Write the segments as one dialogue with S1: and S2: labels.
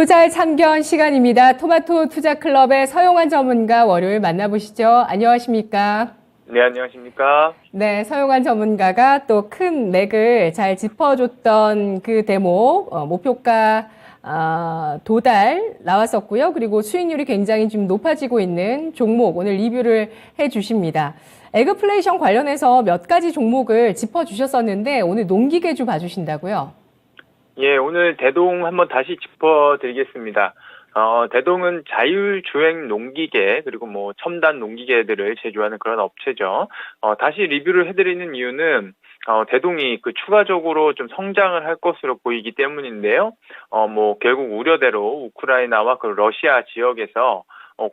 S1: 투자의 참견 시간입니다. 토마토 투자클럽의 서용환 전문가 월요일 만나보시죠. 안녕하십니까?
S2: 네, 안녕하십니까?
S1: 네, 서용환 전문가가 또 큰 맥을 잘 짚어줬던 그 대목, 목표가 도달 나왔었고요. 그리고 수익률이 굉장히 좀 높아지고 있는 종목 오늘 리뷰를 해주십니다. 에그플레이션 관련해서 몇 가지 종목을 짚어주셨었는데 오늘 농기계주 봐주신다고요?
S2: 예, 오늘 대동 한번 다시 짚어드리겠습니다. 대동은 자율주행 농기계, 그리고 뭐 첨단 농기계들을 제조하는 그런 업체죠. 다시 리뷰를 해드리는 이유는, 대동이 추가적으로 좀 성장을 할 것으로 보이기 때문인데요. 뭐, 결국 우려대로 우크라이나와 그 러시아 지역에서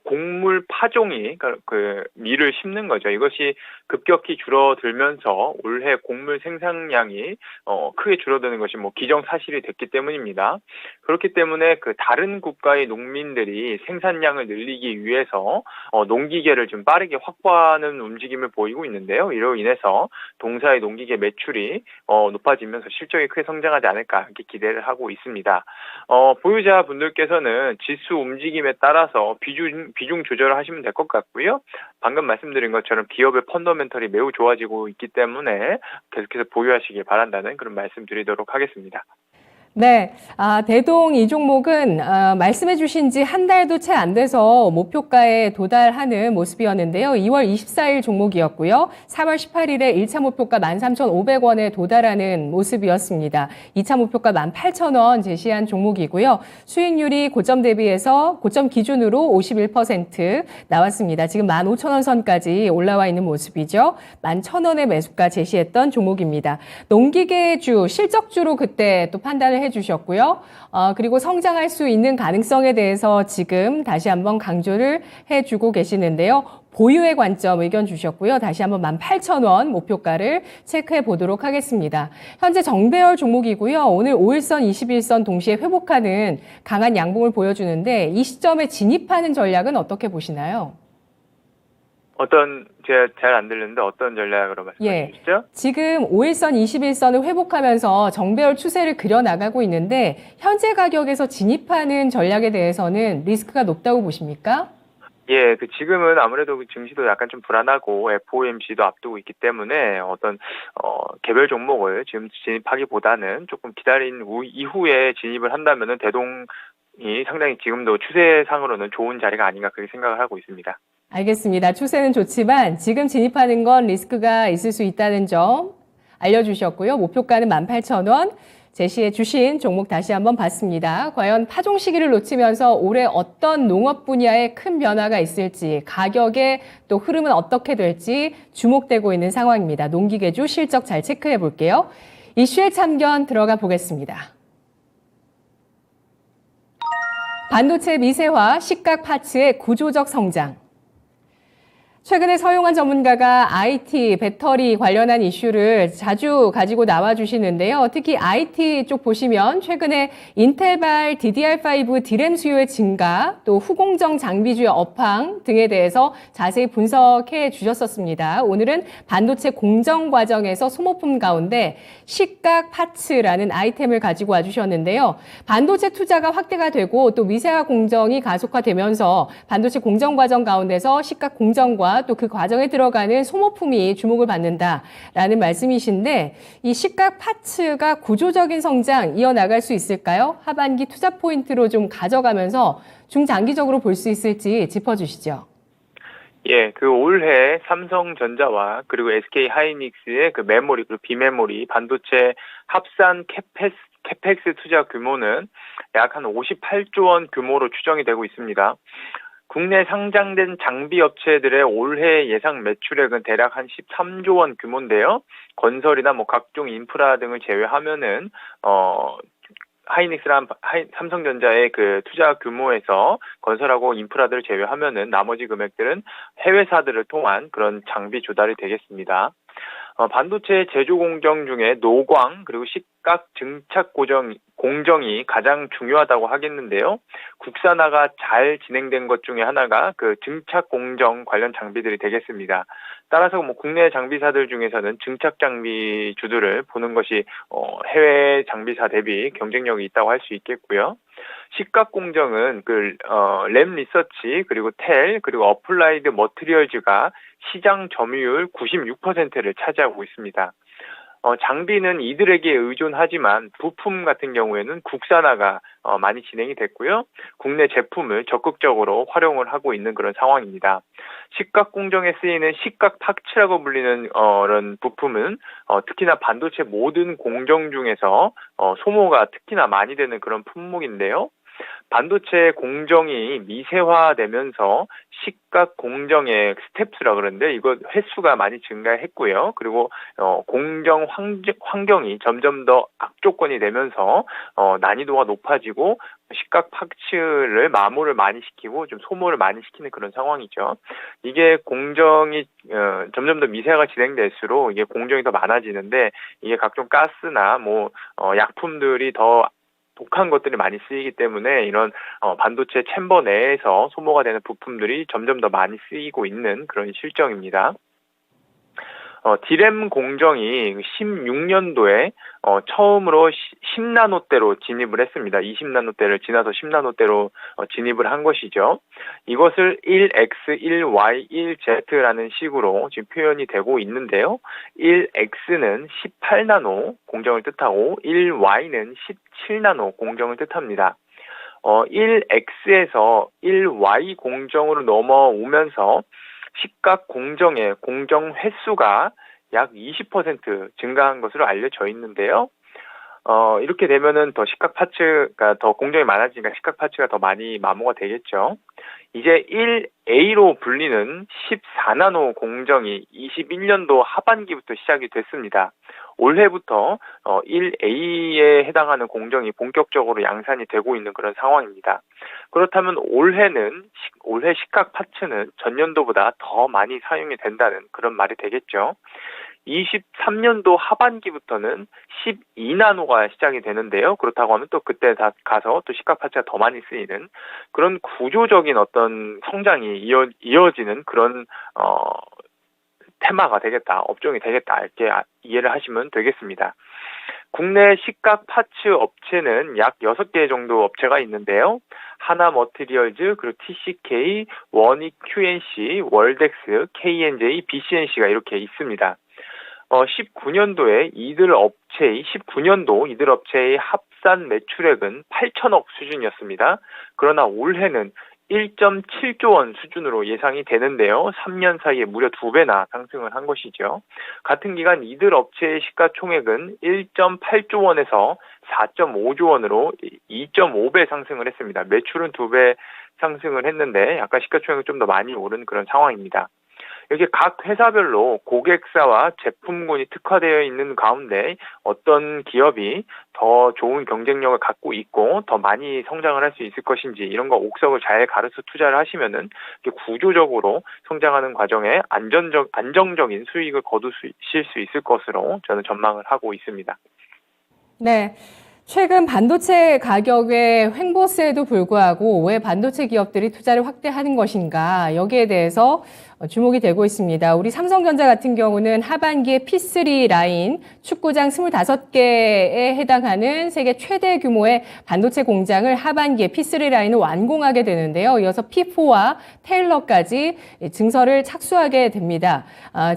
S2: 곡물 파종이 밀을 심는 거죠. 이것이 급격히 줄어들면서 올해 곡물 생산량이 크게 줄어드는 것이 뭐 기정사실이 됐기 때문입니다. 그렇기 때문에 그 다른 국가의 농민들이 생산량을 늘리기 위해서 농기계를 좀 빠르게 확보하는 움직임을 보이고 있는데요. 이로 인해서 동사의 농기계 매출이 높아지면서 실적이 크게 성장하지 않을까 이렇게 기대를 하고 있습니다. 보유자분들께서는 지수 움직임에 따라서 비중 조절을 하시면 될 것 같고요. 방금 말씀드린 것처럼 기업의 펀더멘털이 매우 좋아지고 있기 때문에 계속해서 보유하시길 바란다는 그런 말씀 드리도록 하겠습니다.
S1: 네, 대동 이 종목은 말씀해 주신 지 한 달도 채 안 돼서 목표가에 도달하는 모습이었는데요. 2월 24일 종목이었고요. 3월 18일에 1차 목표가 13,500원에 도달하는 모습이었습니다. 2차 목표가 18,000원 제시한 종목이고요. 수익률이 고점 대비해서 고점 기준으로 51% 나왔습니다. 지금 15,000원 선까지 올라와 있는 모습이죠. 11,000원의 매수가 제시했던 종목입니다. 농기계주, 실적주로 그때 또 판단을 해주셨고요. 그리고 성장할 수 있는 가능성에 대해서 지금 다시 한번 강조를 해주고 계시는데요. 보유의 관점 의견 주셨고요. 다시 한번 18,000원 목표가를 체크해 보도록 하겠습니다. 현재 정배열 종목이고요. 오늘 5일선, 21선 동시에 회복하는 강한 양봉을 보여주는데 이 시점에 진입하는 전략은 어떻게 보시나요?
S2: 제가 잘 안 들리는데 어떤 전략으로 말씀해 주시죠?
S1: 지금 5일선, 21선을 회복하면서 정배열 추세를 그려나가고 있는데 현재 가격에서 진입하는 전략에 대해서는 리스크가 높다고 보십니까?
S2: 예, 지금은 아무래도 증시도 약간 좀 불안하고 FOMC도 앞두고 있기 때문에 개별 종목을 지금 진입하기보다는 조금 기다린 이후에 진입을 한다면은 대동이 상당히 지금도 추세상으로는 좋은 자리가 아닌가 그렇게 생각을 하고 있습니다.
S1: 알겠습니다. 추세는 좋지만 지금 진입하는 건 리스크가 있을 수 있다는 점 알려주셨고요. 목표가는 18,000원 제시해 주신 종목 다시 한번 봤습니다. 과연 파종 시기를 놓치면서 올해 어떤 농업 분야에 큰 변화가 있을지, 가격의 또 흐름은 어떻게 될지 주목되고 있는 상황입니다. 농기계주 실적 잘 체크해 볼게요. 이슈의 참견 들어가 보겠습니다. 반도체 미세화, 식각 파츠의 구조적 성장. 최근에 서용환 전문가가 IT, 배터리 관련한 이슈를 자주 가지고 나와주시는데요. 특히 IT 쪽 보시면 최근에 인텔발 DDR5 D램 수요의 증가, 또 후공정 장비주의 업황 등에 대해서 자세히 분석해 주셨었습니다. 오늘은 반도체 공정 과정에서 소모품 가운데 식각 파츠라는 아이템을 가지고 와주셨는데요. 반도체 투자가 확대가 되고 또 미세화 공정이 가속화되면서 반도체 공정 과정 가운데서 식각 공정과 또 그 과정에 들어가는 소모품이 주목을 받는다라는 말씀이신데 이 식각 파츠가 구조적인 성장 이어나갈 수 있을까요? 하반기 투자 포인트로 좀 가져가면서 중장기적으로 볼 수 있을지 짚어주시죠.
S2: 예, 올해 삼성전자와 그리고 SK 하이닉스의 메모리 그리고 비메모리 반도체 합산 캐펙스 투자 규모는 약 한 58조 원 규모로 추정이 되고 있습니다. 국내 상장된 장비 업체들의 올해 예상 매출액은 대략 한 13조 원 규모인데요. 건설이나 뭐 각종 인프라 등을 제외하면은 하이닉스랑 삼성전자의 투자 규모에서 건설하고 인프라들을 제외하면은 나머지 금액들은 해외사들을 통한 그런 장비 조달이 되겠습니다. 반도체 제조 공정 중에 노광 그리고 식각 증착 공정이 가장 중요하다고 하겠는데요. 국산화가 잘 진행된 것 중에 하나가 그 증착 공정 관련 장비들이 되겠습니다. 따라서 뭐 국내 장비사들 중에서는 증착 장비주들을 보는 것이 해외 장비사 대비 경쟁력이 있다고 할 수 있겠고요. 시각 공정은 램 리서치 그리고 텔 그리고 어플라이드 머티리얼즈가 시장 점유율 96%를 차지하고 있습니다. 장비는 이들에게 의존하지만 부품 같은 경우에는 국산화가 많이 진행이 됐고요. 국내 제품을 적극적으로 활용을 하고 있는 그런 상황입니다. 시각 공정에 쓰이는 시각 파츠라고 불리는 이런 부품은 특히나 반도체 모든 공정 중에서 소모가 특히나 많이 되는 그런 품목인데요. 반도체 공정이 미세화되면서 시각 공정의 스텝스라 그러는데 이거 횟수가 많이 증가했고요. 그리고 공정 환경이 점점 더 악조건이 되면서 난이도가 높아지고 시각 파츠를 마모를 많이 시키고 좀 소모를 많이 시키는 그런 상황이죠. 이게 공정이 점점 더 미세화가 진행될수록 이게 공정이 더 많아지는데 이게 각종 가스나 약품들이 더 독한 것들이 많이 쓰이기 때문에 이런 반도체 챔버 내에서 소모가 되는 부품들이 점점 더 많이 쓰이고 있는 그런 실정입니다. 디램 공정이 16년도에 처음으로 10나노대로 진입을 했습니다. 20나노대를 지나서 10나노대로 진입을 한 것이죠. 이것을 1X, 1Y, 1Z라는 식으로 지금 표현이 되고 있는데요. 1X는 18나노 공정을 뜻하고 1Y는 17나노 공정을 뜻합니다. 1X에서 1Y 공정으로 넘어오면서 시각 공정의 공정 횟수가 약 20% 증가한 것으로 알려져 있는데요. 이렇게 되면은 더 시각 파츠가 더 공정이 많아지니까 시각 파츠가 더 많이 마모가 되겠죠. 이제 1A로 불리는 14나노 공정이 21년도 하반기부터 시작이 됐습니다. 올해부터 1A에 해당하는 공정이 본격적으로 양산이 되고 있는 그런 상황입니다. 그렇다면 올해 시각 파츠는 전년도보다 더 많이 사용이 된다는 그런 말이 되겠죠. 23년도 하반기부터는 12나노가 시작이 되는데요. 그렇다고 하면 또 그때 다 가서 또 시각 파츠가 더 많이 쓰이는 그런 구조적인 어떤 성장이 이어지는 그런 테마가 되겠다, 업종이 되겠다 이렇게 이해를 하시면 되겠습니다. 국내 시각 파츠 업체는 약 6개 정도 업체가 있는데요. 하나 머티리얼즈, 그리고 TCK, 원익 QNC, 월덱스, KNJ, BCNC가 이렇게 있습니다. 19년도 이들 업체의 합산 매출액은 8천억 수준이었습니다. 그러나 올해는 1.7조 원 수준으로 예상이 되는데요. 3년 사이에 무려 2배나 상승을 한 것이죠. 같은 기간 이들 업체의 시가총액은 1.8조 원에서 4.5조 원으로 2.5배 상승을 했습니다. 매출은 2배 상승을 했는데 약간 시가총액이 좀 더 많이 오른 그런 상황입니다. 이렇게 각 회사별로 고객사와 제품군이 특화되어 있는 가운데 어떤 기업이 더 좋은 경쟁력을 갖고 있고 더 많이 성장을 할 수 있을 것인지 이런 거 옥석을 잘 가려서 투자를 하시면은 구조적으로 성장하는 과정에 안정적인 수익을 거두실 수 있을 것으로 저는 전망을 하고 있습니다.
S1: 네. 최근 반도체 가격의 횡보세에도 불구하고 왜 반도체 기업들이 투자를 확대하는 것인가 여기에 대해서 주목이 되고 있습니다. 우리 삼성전자 같은 경우는 하반기에 P3 라인 축구장 25개에 해당하는 세계 최대 규모의 반도체 공장을 하반기에 P3 라인을 완공하게 되는데요. 이어서 P4와 테일러까지 증설을 착수하게 됩니다.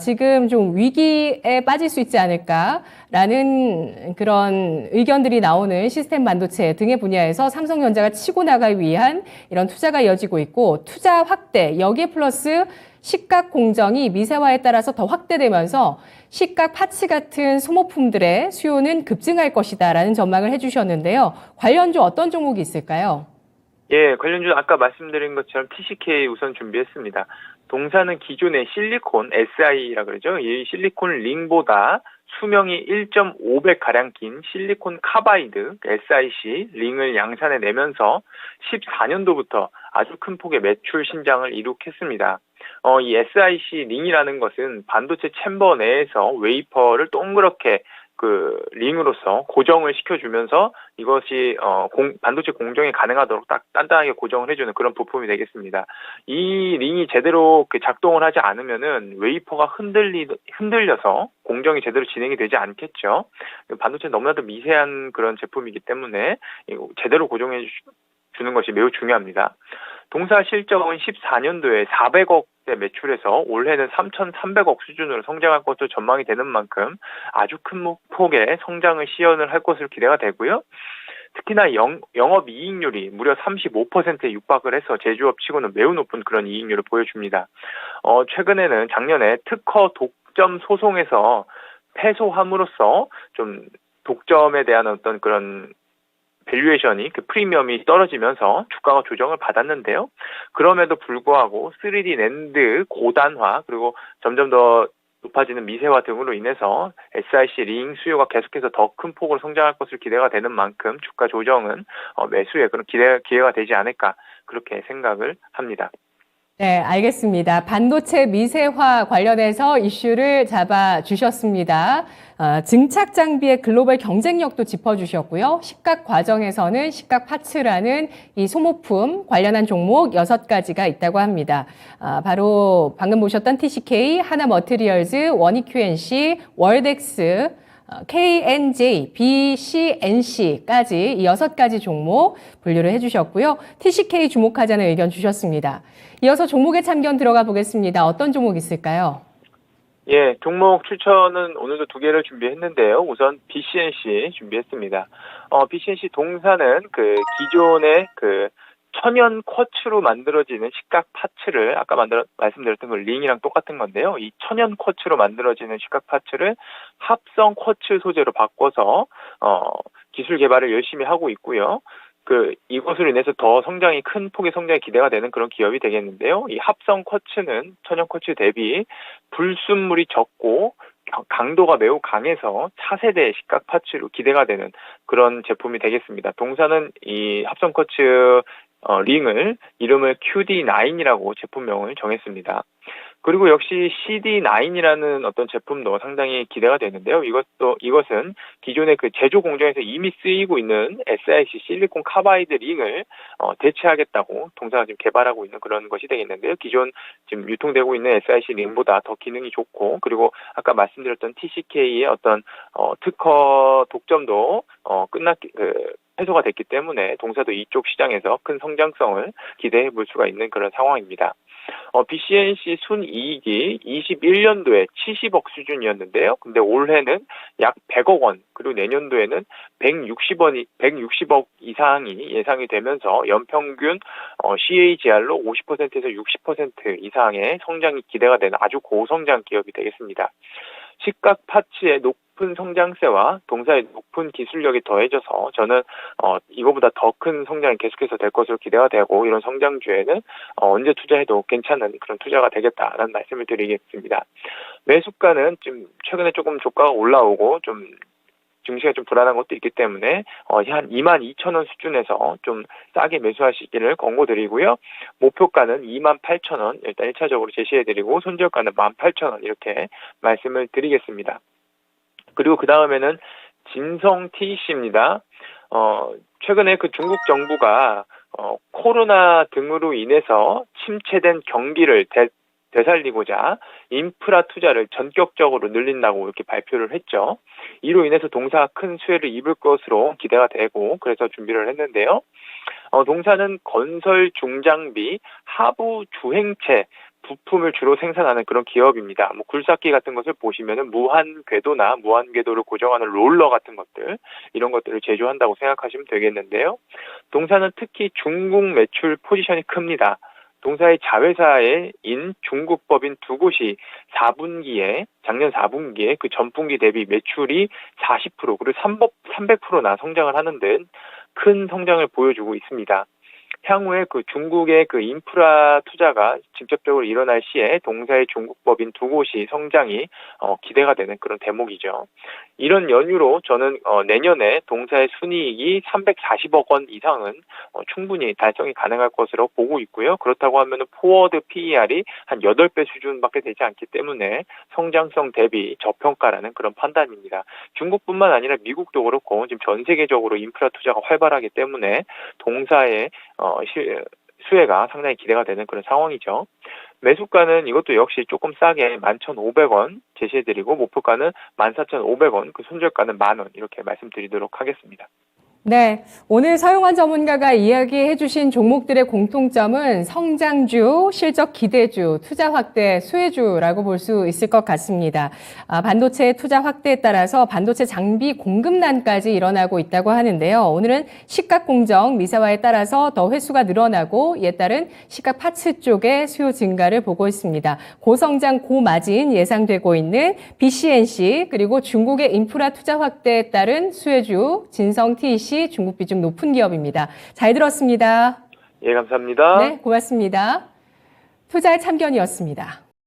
S1: 지금 좀 위기에 빠질 수 있지 않을까라는 그런 의견들이 나오는 시스템 반도체 등의 분야에서 삼성전자가 치고 나가기 위한 이런 투자가 이어지고 있고 투자 확대 여기에 플러스 시각 공정이 미세화에 따라서 더 확대되면서 시각 파츠 같은 소모품들의 수요는 급증할 것이다라는 전망을 해주셨는데요. 관련주 어떤 종목이 있을까요?
S2: 예, 관련주 아까 말씀드린 것처럼 TCK 우선 준비했습니다. 동사는 기존의 실리콘 SI라 그러죠. 이 실리콘 링보다 수명이 1.5배가량 긴 실리콘 카바이드 SiC 링을 양산해 내면서 14년도부터 아주 큰 폭의 매출 신장을 이룩했습니다. 이 SiC 링이라는 것은 반도체 챔버 내에서 웨이퍼를 동그랗게 그 링으로서 고정을 시켜주면서 이것이 반도체 공정이 가능하도록 딱 단단하게 고정을 해주는 그런 부품이 되겠습니다. 이 링이 제대로 그 작동을 하지 않으면은 웨이퍼가 흔들려서 공정이 제대로 진행이 되지 않겠죠. 반도체는 너무나도 미세한 그런 제품이기 때문에 제대로 고정해 주는 것이 매우 중요합니다. 동사 실적은 14년도에 400억대 매출해서 올해는 3,300억 수준으로 성장할 것으로 전망이 되는 만큼 아주 큰 폭의 성장을 시현을 할 것으로 기대가 되고요. 특히나 영업이익률이 무려 35%에 육박을 해서 제조업 치고는 매우 높은 그런 이익률을 보여줍니다. 최근에는 작년에 특허 독점 소송에서 패소함으로써 좀 독점에 대한 어떤 그런 밸류에이션이 그 프리미엄이 떨어지면서 주가가 조정을 받았는데요. 그럼에도 불구하고 3D 낸드 고단화 그리고 점점 더 높아지는 미세화 등으로 인해서 SiC 링 수요가 계속해서 더 큰 폭으로 성장할 것으로 기대가 되는 만큼 주가 조정은 매수에 그런 기회가 되지 않을까 그렇게 생각을 합니다.
S1: 네, 알겠습니다. 반도체 미세화 관련해서 이슈를 잡아주셨습니다. 증착 장비의 글로벌 경쟁력도 짚어주셨고요. 시각 과정에서는 시각 파츠라는 이 소모품 관련한 종목 6가지가 있다고 합니다. 바로 방금 보셨던 TCK, 하나머티리얼즈, 원익QNC, 월덱스, KNJ, BCNC까지 이 6가지 종목 분류를 해주셨고요. TCK 주목하자는 의견 주셨습니다. 이어서 종목의 참견 들어가 보겠습니다. 어떤 종목 있을까요?
S2: 예, 종목 추천은 오늘도 2개를 준비했는데요. 우선 BCNC 준비했습니다. BCNC 동사는 그 기존의 그 천연 쿼츠로 만들어지는 시각 파츠를 아까 말씀드렸던 그 링이랑 똑같은 건데요. 이 천연 쿼츠로 만들어지는 시각 파츠를 합성 쿼츠 소재로 바꿔서 기술 개발을 열심히 하고 있고요. 이것으로 인해서 더 큰 폭의 성장이 기대가 되는 그런 기업이 되겠는데요. 이 합성 쿼츠는 천연 쿼츠 대비 불순물이 적고 강도가 매우 강해서 차세대 시각 파츠로 기대가 되는 그런 제품이 되겠습니다. 동사는 이 합성 쿼츠 링을 이름을 QD9이라고 제품명을 정했습니다. 그리고 역시 CD9이라는 어떤 제품도 상당히 기대가 되는데요. 이것은 기존의 그 제조 공정에서 이미 쓰이고 있는 SiC 실리콘 카바이드 링을 대체하겠다고 동사가 지금 개발하고 있는 그런 것이 되겠는데요. 기존 지금 유통되고 있는 SiC 링보다 더 기능이 좋고 그리고 아까 말씀드렸던 TCK의 어떤 특허 독점도 해소가 됐기 때문에 동사도 이쪽 시장에서 큰 성장성을 기대해 볼 수가 있는 그런 상황입니다. BCNC 순이익이 21년도에 70억 수준이었는데요. 근데 올해는 약 100억 원, 그리고 내년도에는 160억 이상이 예상이 되면서 연평균 CAGR로 50%에서 60% 이상의 성장이 기대가 되는 아주 고성장 기업이 되겠습니다. 시각 파츠의 높은 성장세와 동사의 높은 기술력이 더해져서 저는 이거보다 더 큰 성장이 계속해서 될 것으로 기대가 되고 이런 성장주에는 언제 투자해도 괜찮은 그런 투자가 되겠다라는 말씀을 드리겠습니다. 매수가는 지금 최근에 조금 주가가 올라오고 좀 증시가 좀 불안한 것도 있기 때문에 한 22,000원 수준에서 좀 싸게 매수하시기를 권고드리고요. 목표가는 28,000원 일단 1차적으로 제시해드리고 손절가는 18,000원 이렇게 말씀을 드리겠습니다. 그리고 그 다음에는 진성 TEC입니다. 최근에 그 중국 정부가 코로나 등으로 인해서 침체된 경기를 되살리고자 인프라 투자를 전격적으로 늘린다고 이렇게 발표를 했죠. 이로 인해서 동사가 큰 수혜를 입을 것으로 기대가 되고 그래서 준비를 했는데요. 동사는 건설 중장비, 하부 주행체 부품을 주로 생산하는 그런 기업입니다. 굴삭기 같은 것을 보시면은 무한궤도나 무한궤도를 고정하는 롤러 같은 것들 이런 것들을 제조한다고 생각하시면 되겠는데요. 동사는 특히 중국 매출 포지션이 큽니다. 동사의 자회사인 중국법인 두 곳이 작년 4분기에 그 전분기 대비 매출이 40% 그리고 300%나 성장을 하는 등 큰 성장을 보여주고 있습니다. 향후에 그 중국의 그 인프라 투자가 직접적으로 일어날 시에 동사의 중국법인 두 곳이 성장이 기대가 되는 그런 대목이죠. 이런 연유로 저는 내년에 동사의 순이익이 340억 원 이상은 충분히 달성이 가능할 것으로 보고 있고요. 그렇다고 하면 포워드 PER이 한 8배 수준밖에 되지 않기 때문에 성장성 대비 저평가라는 그런 판단입니다. 중국뿐만 아니라 미국도 그렇고 지금 전 세계적으로 인프라 투자가 활발하기 때문에 동사의 수혜가 상당히 기대가 되는 그런 상황이죠. 매수가는 이것도 역시 조금 싸게 11,500원 제시해드리고 목표가는 14,500원, 그 손절가는 10,000원 이렇게 말씀드리도록 하겠습니다.
S1: 네, 오늘 서용환 전문가가 이야기해 주신 종목들의 공통점은 성장주, 실적 기대주, 투자 확대, 수혜주라고 볼 수 있을 것 같습니다. 반도체 투자 확대에 따라서 반도체 장비 공급난까지 일어나고 있다고 하는데요. 오늘은 시각 공정, 미사화에 따라서 더 회수가 늘어나고 이에 따른 시각 파츠 쪽의 수요 증가를 보고 있습니다. 고성장, 고마진 예상되고 있는 BCNC 그리고 중국의 인프라 투자 확대에 따른 수혜주, 진성 TEC 중국 비중 높은 기업입니다. 잘 들었습니다.
S2: 예, 감사합니다.
S1: 네, 고맙습니다. 투자의 참견이었습니다.